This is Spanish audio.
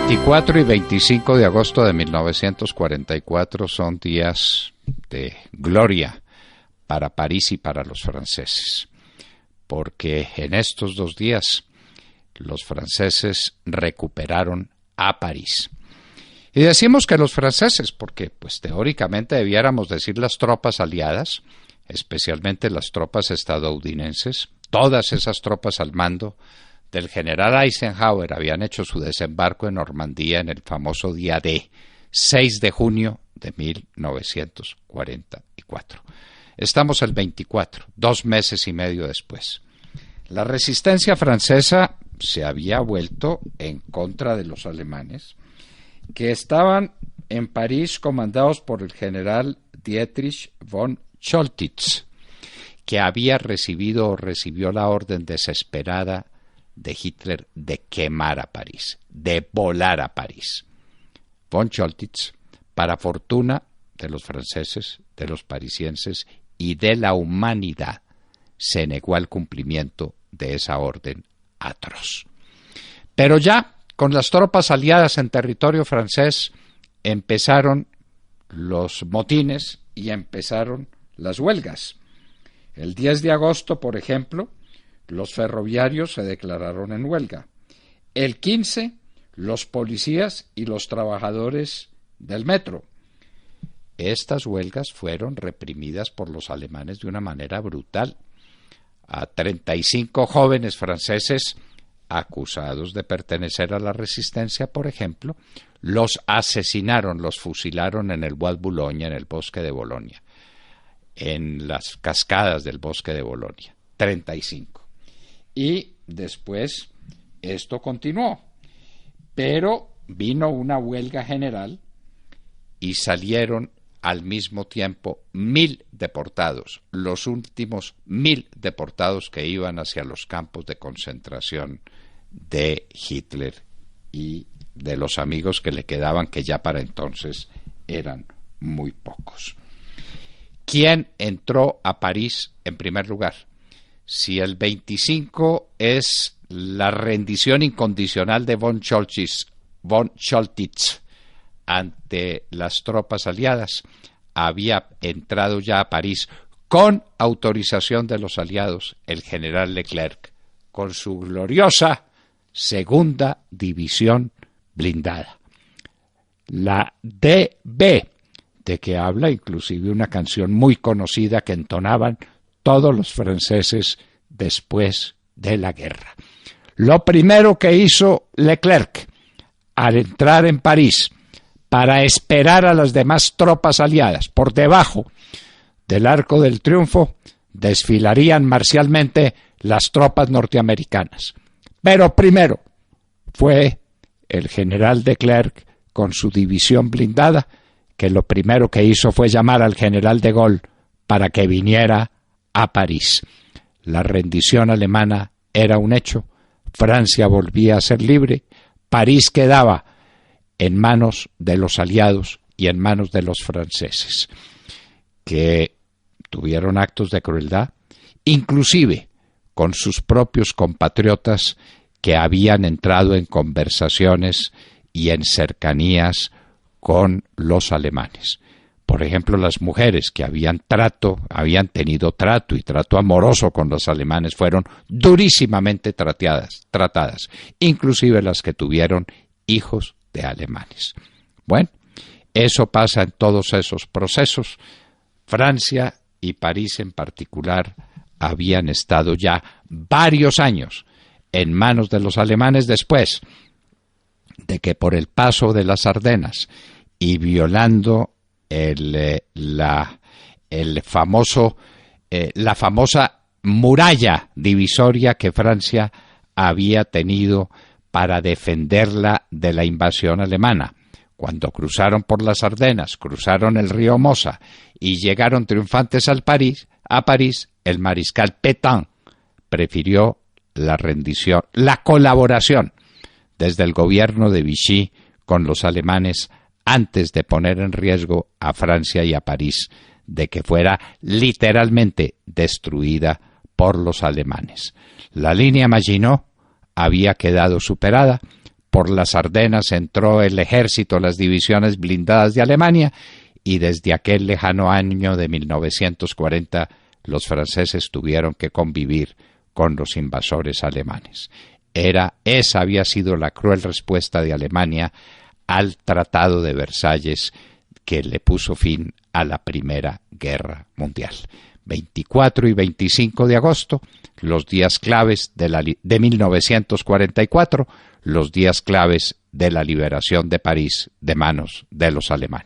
24 y 25 de agosto de 1944 son días de gloria para París y para los franceses, porque en estos 2 días los franceses recuperaron a París. Y decimos que los franceses, porque pues teóricamente debiéramos decir las tropas aliadas, especialmente las tropas estadounidenses, todas esas tropas al mando del general Eisenhower habían hecho su desembarco en Normandía en el famoso día D, 6 de junio de 1944. Estamos el 24, 2 meses y medio después. La resistencia francesa se había vuelto en contra de los alemanes, que estaban en París comandados por el general Dietrich von Choltitz, que había recibió la orden desesperada de Hitler de quemar a París, de volar a París. Von Choltitz, para fortuna de los franceses, de los parisienses y de la humanidad, se negó al cumplimiento de esa orden atroz. Pero ya, con las tropas aliadas en territorio francés, empezaron los motines y empezaron las huelgas. El 10 de agosto, por ejemplo, los ferroviarios se declararon en huelga. El 15, los policías y los trabajadores del metro. Estas huelgas fueron reprimidas por los alemanes de una manera brutal. A 35 jóvenes franceses acusados de pertenecer a la resistencia, por ejemplo, los asesinaron, los fusilaron en el Bois de Boulogne, en el bosque de Bolonia, en las cascadas del bosque de Bolonia. 35. Y después esto continuó, pero vino una huelga general y salieron al mismo tiempo 1.000 deportados, los últimos 1.000 deportados que iban hacia los campos de concentración de Hitler y de los amigos que le quedaban, que ya para entonces eran muy pocos. ¿Quién entró a París en primer lugar? Si el 25 es la rendición incondicional de von Choltitz ante las tropas aliadas, había entrado ya a París con autorización de los aliados el general Leclerc, con su gloriosa segunda división blindada, la DB, de que habla inclusive una canción muy conocida que entonaban todos los franceses después de la guerra. Lo primero que hizo Leclerc al entrar en París para esperar a las demás tropas aliadas por debajo del Arco del Triunfo, desfilarían marcialmente las tropas norteamericanas. Pero primero fue el general Leclerc con su división blindada, que lo primero que hizo fue llamar al general de Gaulle para que viniera a París. La rendición alemana era un hecho, Francia volvía a ser libre, París quedaba en manos de los aliados y en manos de los franceses, que tuvieron actos de crueldad, inclusive con sus propios compatriotas que habían entrado en conversaciones y en cercanías con los alemanes. Por ejemplo, las mujeres que habían tenido trato y trato amoroso con los alemanes fueron durísimamente tratadas, inclusive las que tuvieron hijos de alemanes. Bueno, eso pasa en todos esos procesos. Francia y París en particular habían estado ya varios años en manos de los alemanes después de que por el paso de las Ardenas y violando la famosa muralla divisoria que Francia había tenido para defenderla de la invasión alemana. Cuando cruzaron por las Ardenas, cruzaron el río Mosa y llegaron triunfantes a París, el mariscal Pétain prefirió la rendición, la colaboración desde el gobierno de Vichy con los alemanes antes de poner en riesgo a Francia y a París de que fuera literalmente destruida por los alemanes. La línea Maginot había quedado superada, por las Ardenas entró el ejército, las divisiones blindadas de Alemania, y desde aquel lejano año de 1940 los franceses tuvieron que convivir con los invasores alemanes. Esa había sido la cruel respuesta de Alemania al Tratado de Versalles, que le puso fin a la Primera Guerra Mundial. 24 y 25 de agosto, los días claves de 1944, los días claves de la liberación de París de manos de los alemanes.